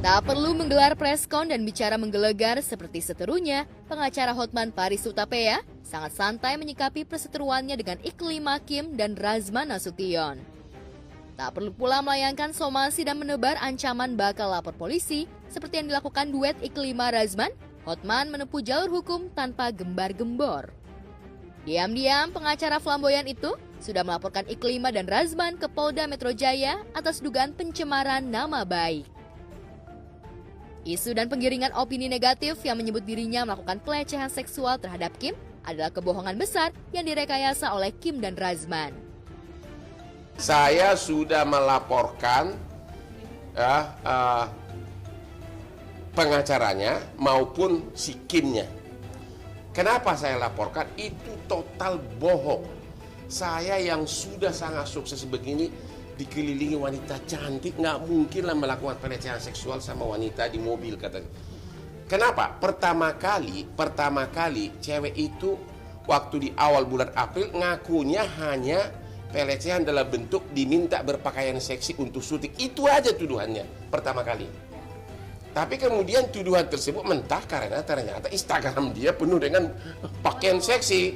Tak perlu menggelar preskon dan bicara menggelegar seperti seterunya, pengacara Hotman Paris Hutapea sangat santai menyikapi perseteruannya dengan Iklimah Kim dan Razman Nasution. Tak perlu pula melayangkan somasi dan menebar ancaman bakal lapor polisi seperti yang dilakukan duet Iklimah Razman. Hotman menempuh jalur hukum tanpa gembar-gembor. Diam-diam pengacara flamboyan itu sudah melaporkan Iklimah dan Razman ke Polda Metro Jaya atas dugaan pencemaran nama baik. Isu dan penggiringan opini negatif yang menyebut dirinya melakukan pelecehan seksual terhadap Kim adalah kebohongan besar yang direkayasa oleh Kim dan Razman. Saya sudah melaporkan pengacaranya maupun si Kimnya. Kenapa saya laporkan? Itu total bohong. Saya yang sudah sangat sukses begini, dikelilingi wanita cantik, nggak mungkin lah melakukan pelecehan seksual sama wanita di mobil, katanya. Kenapa? Pertama kali cewek itu waktu di awal bulan April ngakunya hanya pelecehan dalam bentuk diminta berpakaian seksi untuk syuting. Itu aja tuduhannya pertama kali. Tapi kemudian tuduhan tersebut mentah karena ternyata Instagram dia penuh dengan pakaian seksi.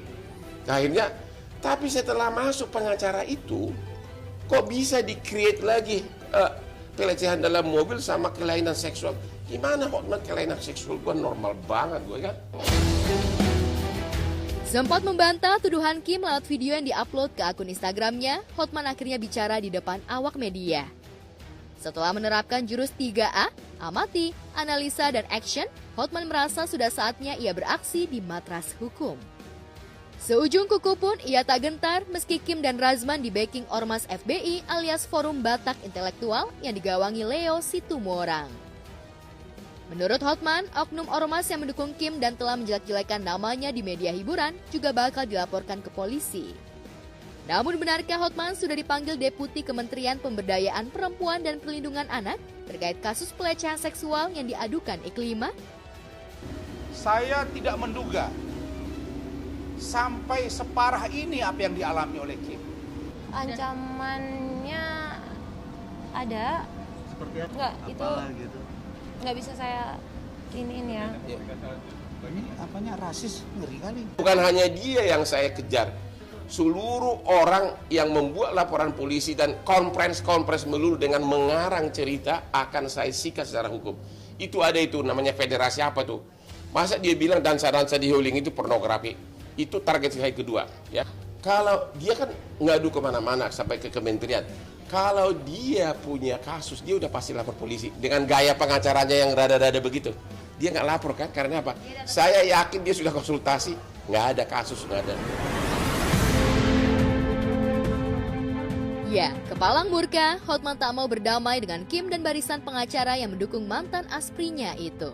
Akhirnya, tapi setelah masuk pengacara itu, kok bisa di-create lagi pelecehan dalam mobil sama kelainan seksual? Gimana Hotman kelainan seksual? Gue normal banget gue kan. Sempat membantah tuduhan Kim lewat video yang diupload ke akun Instagramnya, Hotman akhirnya bicara di depan awak media. Setelah menerapkan jurus 3A, amati, analisa, dan action, Hotman merasa sudah saatnya ia beraksi di matras hukum. Seujung kuku pun ia tak gentar meski Kim dan Razman di-backing Ormas FBI alias Forum Batak Intelektual yang digawangi Leo Situmorang. Menurut Hotman, oknum Ormas yang mendukung Kim dan telah menjelek-jelekan namanya di media hiburan juga bakal dilaporkan ke polisi. Namun benarkah Hotman sudah dipanggil Deputi Kementerian Pemberdayaan Perempuan dan Perlindungan Anak terkait kasus pelecehan seksual yang diadukan Iklimah? Saya tidak menduga sampai separah ini apa yang dialami oleh Kim. Ancamannya ada. Seperti apa? Enggak, itu gitu. nggak bisa saya iniin ya. Ini apanya rasis, ngeri kali. Bukan hanya dia yang saya kejar. Seluruh orang yang membuat laporan polisi dan konferensi melulu dengan mengarang cerita akan saya sikat secara hukum. Itu ada itu namanya federasi apa tuh? Masa dia bilang dansa-dansa di Huling itu pornografi? Itu target saya kedua. Ya, kalau dia kan ngadu kemana-mana sampai ke kementerian. Kalau dia punya kasus, dia udah pasti lapor polisi. Dengan gaya pengacaranya yang rada-rada begitu, dia nggak lapor kan? Karena apa? Saya yakin dia sudah konsultasi, nggak ada kasus, nggak ada. Ya, kepalang murka, Hotman tak mau berdamai dengan Kim dan barisan pengacara yang mendukung mantan asprinya itu.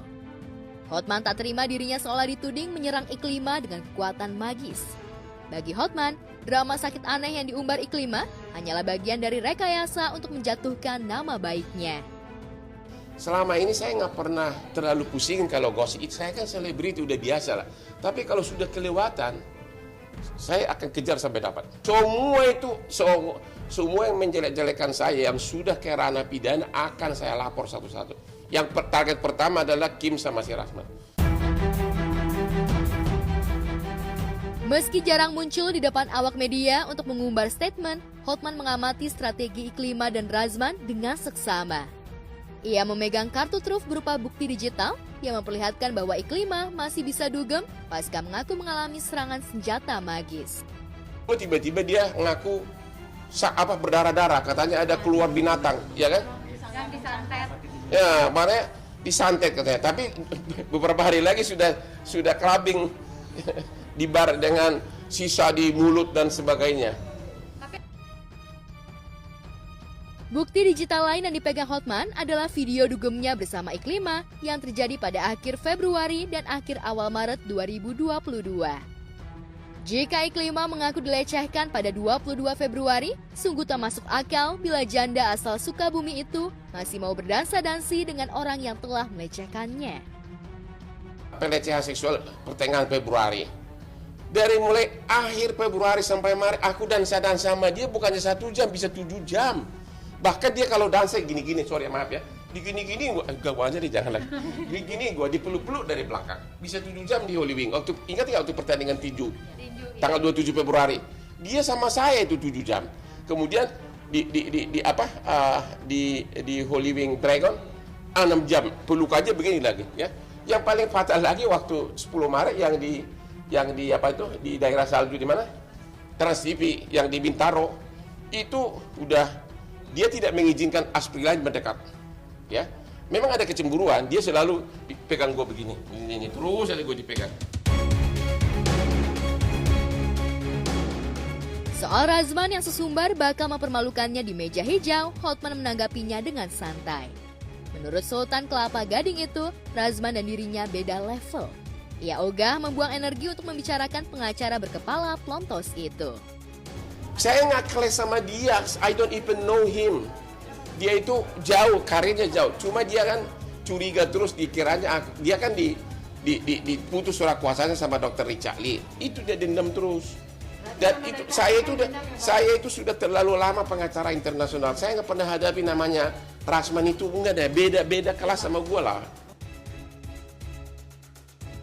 Hotman tak terima dirinya seolah dituding menyerang Iklimah dengan kekuatan magis. Bagi Hotman, drama sakit aneh yang diumbar Iklimah hanyalah bagian dari rekayasa untuk menjatuhkan nama baiknya. Selama ini saya nggak pernah terlalu pusing kalau gosip. Saya kan selebriti udah biasa lah. Tapi kalau sudah kelewatan, saya akan kejar sampai dapat. Semua yang menjelek-jelekan saya yang sudah ke ranah pidana akan saya lapor satu-satu. Yang target pertama adalah Kim sama si Razman. Meski jarang muncul di depan awak media untuk mengumbar statement, Hotman mengamati strategi Iklimah dan Razman dengan seksama. Ia memegang kartu truf berupa bukti digital yang memperlihatkan bahwa Iklimah masih bisa dugem pasca mengaku mengalami serangan senjata magis. Tiba-tiba dia ngaku berdarah-darah, katanya ada keluar binatang, ya kan? Yang disantet. Ya, makanya disantet katanya. Tapi beberapa hari lagi sudah clubbing di bar dengan sisa di mulut dan sebagainya. Bukti digital lain yang dipegang Hotman adalah video dugemnya bersama Iklimah yang terjadi pada akhir Februari dan akhir awal Maret 2022. Jika Iklimah mengaku dilecehkan pada 22 Februari, sungguh tak masuk akal bila janda asal Sukabumi itu masih mau berdansa-dansi dengan orang yang telah melecehkannya. Pelecehan seksual pertengahan Februari. Dari mulai akhir Februari sampai Maret, aku dansa-dansa sama dia bukannya 1 jam, bisa 7 jam. Bahkan dia kalau dansa gini-gini, sorry maaf ya, Digini-gini gua, gawanya nih jangan lagi. Gini gua dipeluk-peluk dari belakang. Bisa 7 jam di Holy Wing. Ingat nggak waktu pertandingan tinju? Tanggal 27 Februari. Dia sama saya itu 7 jam. Kemudian di Holy Wing Dragon 6 jam. Peluk aja begini lagi ya. Yang paling fatal lagi waktu 10 Maret yang di daerah salju di mana? Trans TV yang di Bintaro. Itu udah dia tidak mengizinkan aspri lain mendekat. Ya, memang ada kecemburuan, dia selalu pegang gue begini, ini terus aja gue dipegang. Soal Razman yang sesumbar bakal mempermalukannya di meja hijau, Hotman menanggapinya dengan santai. Menurut Sultan Kelapa Gading itu, Razman dan dirinya beda level. Ia ogah membuang energi untuk membicarakan pengacara berkepala plontos itu. Saya nggak keles sama dia, I don't even know him. Dia itu jauh, karirnya jauh. Cuma dia kan curiga terus dikiranya dia kan diputus surat kuasanya sama Dr. Richard Lee. Itu dia dendam terus. Dan itu saya itu sudah terlalu lama pengacara internasional. Saya nggak pernah hadapi namanya Razman itu, enggak ada, beda kelas sama gue lah.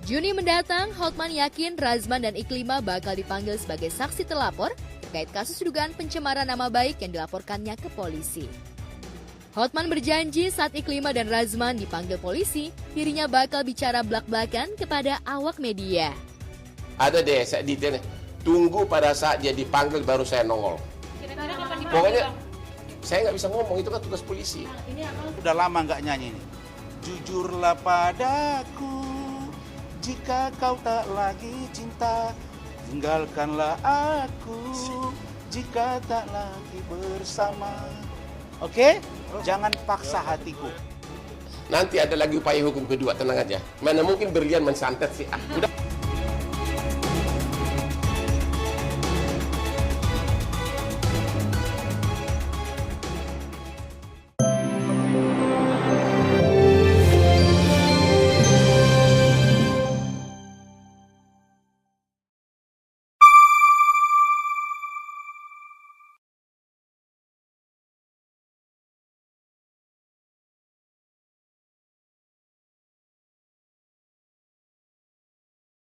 Juni mendatang, Hotman yakin Razman dan Iklima bakal dipanggil sebagai saksi terlapor terkait kasus dugaan pencemaran nama baik yang dilaporkannya ke polisi. Hotman berjanji saat Iklima dan Razman dipanggil polisi, dirinya bakal bicara belak-belakan kepada awak media. Ada deh, saya detailnya. Tunggu pada saat dia dipanggil baru saya nongol. Pokoknya saya nggak bisa ngomong, itu kan tugas polisi. Udah lama nggak nyanyi nih. Jujurlah padaku, jika kau tak lagi cinta, tinggalkanlah aku, jika tak lagi bersama. Oke? Jangan paksa hatiku. Nanti ada lagi upaya hukum kedua, tenang aja. Mana mungkin berlian mensantet sih. Udah.